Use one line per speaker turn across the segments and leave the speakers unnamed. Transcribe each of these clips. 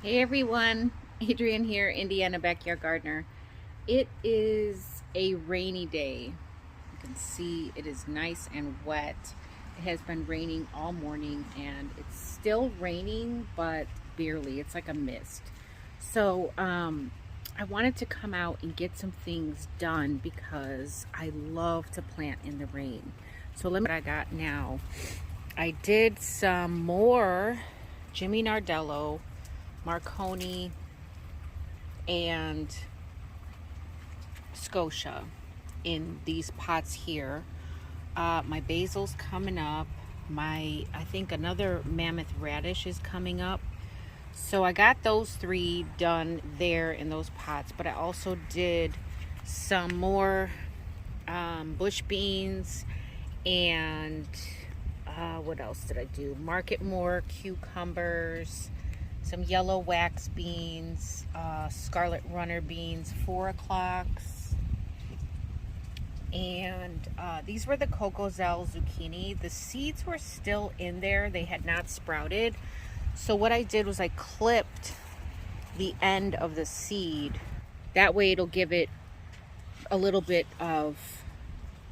Hey everyone, Adrienne here, Indiana Backyard Gardener. It is a rainy day. You can see it is nice and wet. It has been raining all morning and it's still raining, but barely. It's like a mist. So I wanted to come out and get some things done because I love to plant in the rain. So let me what I got now. I did some more Jimmy Nardello, Marconi, and Scotia in these pots here. My basil's coming up. I think another mammoth radish is coming up. So I got those three done there in those pots, but I also did some more bush beans and what else did I do? Market more cucumbers, some yellow wax beans, scarlet runner beans, 4 o'clocks, and these were the Cocozelle zucchini. The seeds were still in there. They had not sprouted. So what I did was I clipped the end of the seed. That way it'll give it a little bit of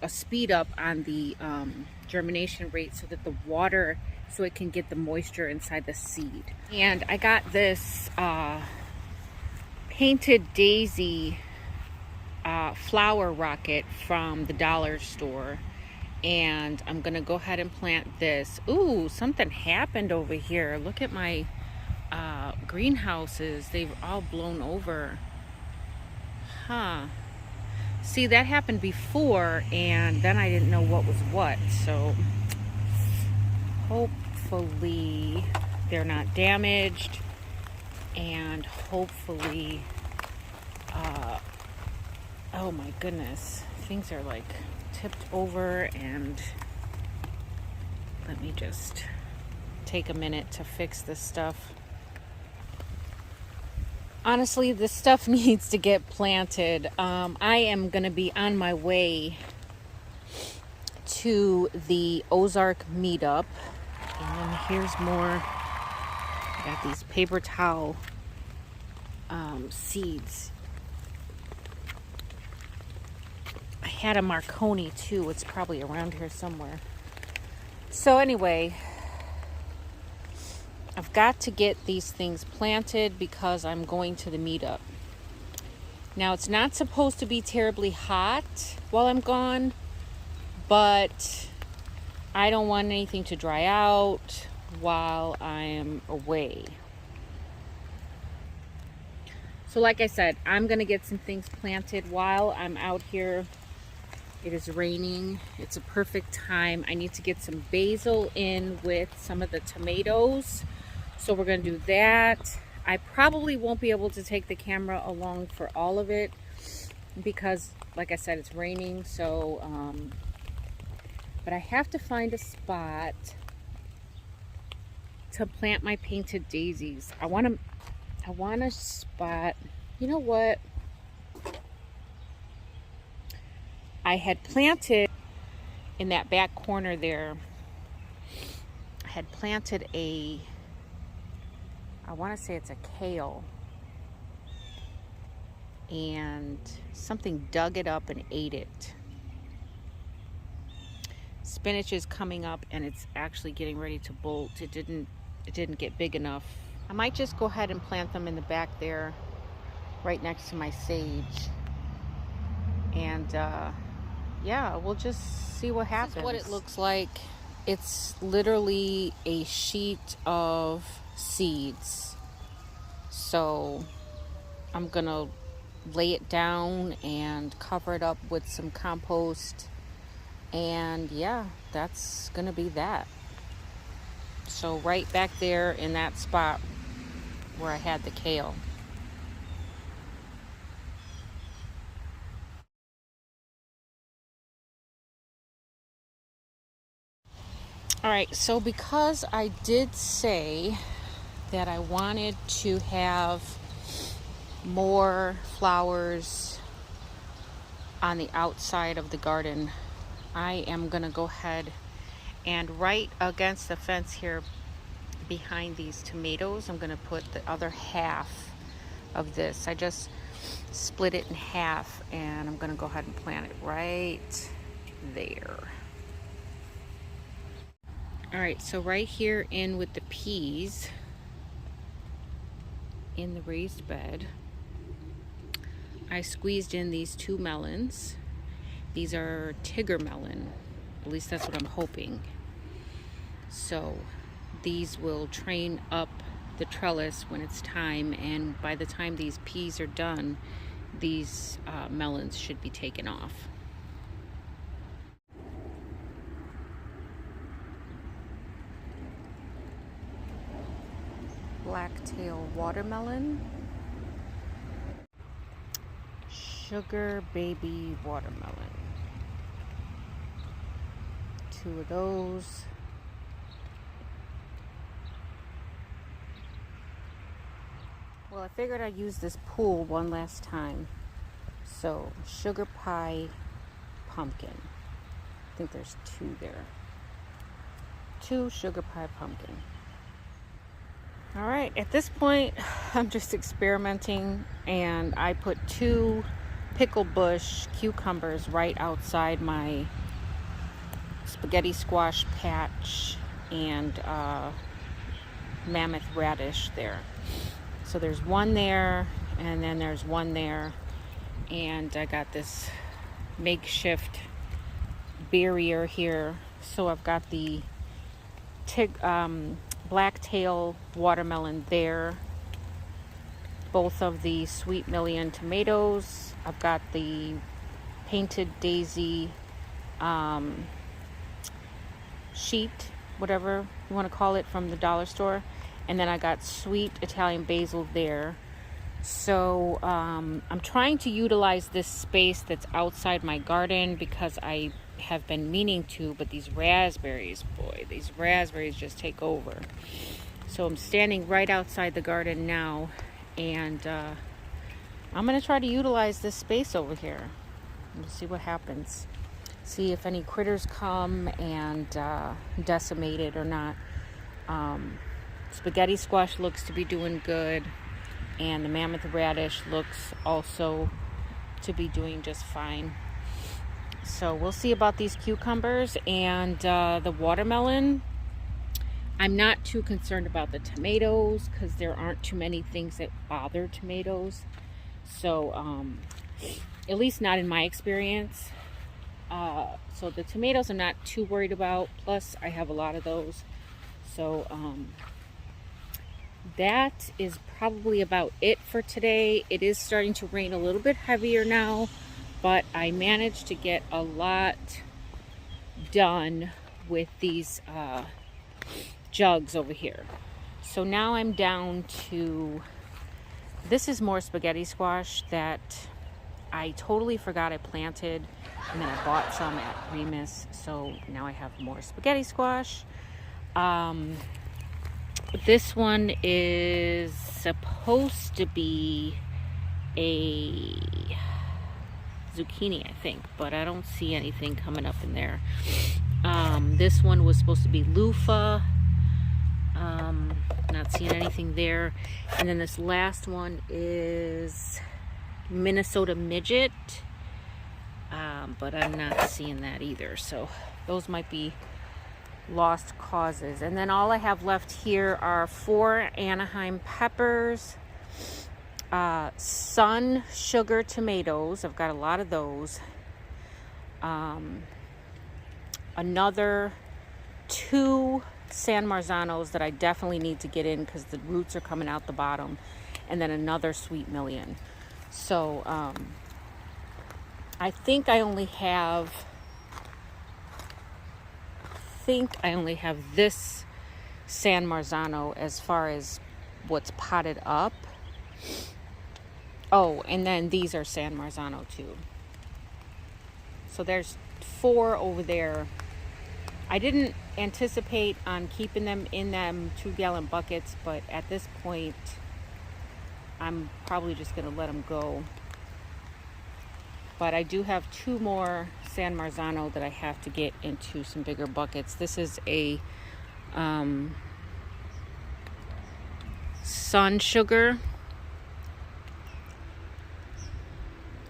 a speed up on the germination rate so that the water, so it can get the moisture inside the seed. And I got this painted daisy flower rocket from the dollar store, and I'm gonna go ahead and plant this. Ooh, something happened over here. Look at my greenhouses. They've all blown over. Huh. See, that happened before, and then I didn't know what was what. So hopefully they're not damaged, and hopefully oh my goodness, things are like tipped over, and let me just take a minute to fix this stuff. Honestly, this stuff needs to get planted. I am going to be on my way to the Ozark meetup. And here's more. I got these paper towel seeds. I had a Marconi too. It's probably around here somewhere. So anyway, I've got to get these things planted because I'm going to the meetup. Now, it's not supposed to be terribly hot while I'm gone, but I don't want anything to dry out while I'm away. So like I said, I'm going to get some things planted while I'm out here. It is raining. It's a perfect time. I need to get some basil in with some of the tomatoes. So we're going to do that. I probably won't be able to take the camera along for all of it because, like I said, it's raining. So, but I have to find a spot to plant my painted daisies. I want a spot. You know what? I had planted in that back corner there. I had planted I want to say it's a kale, and something dug it up and ate it. Spinach is coming up and it's actually getting ready to bolt. It didn't get big enough. I might just go ahead and plant them in the back there, right next to my sage. And yeah, we'll just see what happens. This is what it looks like. It's literally a sheet of seeds. So I'm gonna lay it down and cover it up with some compost, and yeah, that's gonna be that. So right back there in that spot where I had the kale. All right, so because I did say that I wanted to have more flowers on the outside of the garden, I am gonna go ahead and right against the fence here behind these tomatoes. I'm going to put the other half of this. I just split it in half, and I'm going to go ahead and plant it right there. All right, so right here in with the peas in the raised bed, I squeezed in these 2 melons. These are Tigger melon, at least that's what I'm hoping. So these will train up the trellis when it's time, and by the time these peas are done, these melons should be taken off. Blacktail watermelon, sugar baby watermelon. 2 of those. Well, I figured I'd use this pool one last time. So, sugar pie pumpkin. I think there's 2 there. 2 sugar pie pumpkin. All right, at this point, I'm just experimenting, and I put 2 pickle bush cucumbers right outside my spaghetti squash patch and mammoth radish there. So there's 1 there, and then there's 1 there, and I got this makeshift barrier here. So I've got the blacktail watermelon there, both of the sweet million tomatoes. I've got the painted daisy sheet, whatever you want to call it, from the dollar store. And then I got sweet Italian basil there. So I'm trying to utilize this space that's outside my garden because I have been meaning to, but these raspberries, boy, these raspberries just take over. So I'm standing right outside the garden now, and I'm going to try to utilize this space over here. We'll see what happens. See if any critters come and decimate it or not. Spaghetti squash looks to be doing good, and the mammoth radish looks also to be doing just fine. So we'll see about these cucumbers and the watermelon. I'm not too concerned about the tomatoes because there aren't too many things that bother tomatoes. So at least not in my experience. So the tomatoes I'm not too worried about. Plus I have a lot of those. So that is probably about it for today. It is starting to rain a little bit heavier now, but I managed to get a lot done with these jugs over here. So now I'm down to, this is more spaghetti squash that I totally forgot I planted, and then I bought some at Remus. So now I have more spaghetti squash. This one is supposed to be a zucchini, I think, but I don't see anything coming up in there. This one was supposed to be loofah. Not seeing anything there. And then this last one is Minnesota midget, but I'm not seeing that either. So those might be lost causes. And then all I have left here are 4 Anaheim peppers, sun sugar tomatoes. I've got a lot of those. Another 2 San Marzanos that I definitely need to get in because the roots are coming out the bottom, and then another sweet million. So I think I only have this San Marzano as far as what's potted up. Oh, and then these are San Marzano too. So there's 4 over there. I didn't anticipate on keeping them in them 2-gallon buckets, but at this point I'm probably just going to let them go. But I do have 2 more San Marzano that I have to get into some bigger buckets. This is a sun sugar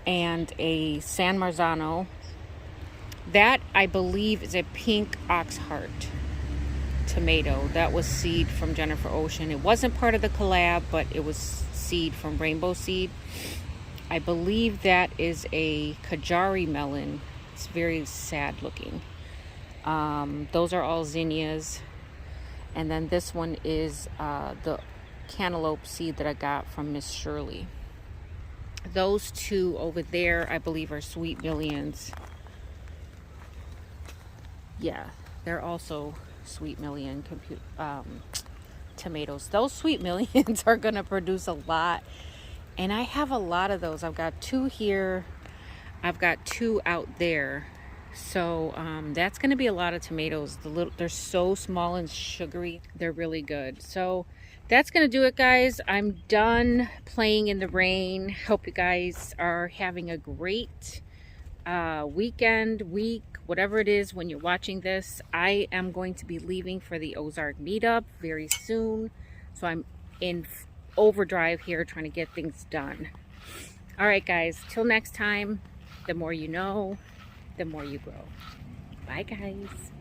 and a San Marzano. That, I believe, is a pink oxheart tomato. That was seed from Jennifer Ocean. It wasn't part of the collab, but it was seed from Rainbow Seed. I believe that is a Kajari melon. It's very sad looking. Those are all zinnias. And then this one is the cantaloupe seed that I got from Miss Shirley. Those two over there, I believe, are Sweet Millions. Yeah, they're also Sweet Million tomatoes. Those Sweet Millions are gonna produce a lot, and I have a lot of those. I've got 2 here, I've got 2 out there, so that's gonna be a lot of tomatoes. They're so small and sugary, they're really good. So that's gonna do it, guys. I'm done playing in the rain. Hope you guys are having a great weekend, week, whatever it is when you're watching this. I am going to be leaving for the Ozark meetup very soon, so I'm in overdrive here trying to get things done. All right, guys, till next time, the more you know, the more you grow. Bye, guys.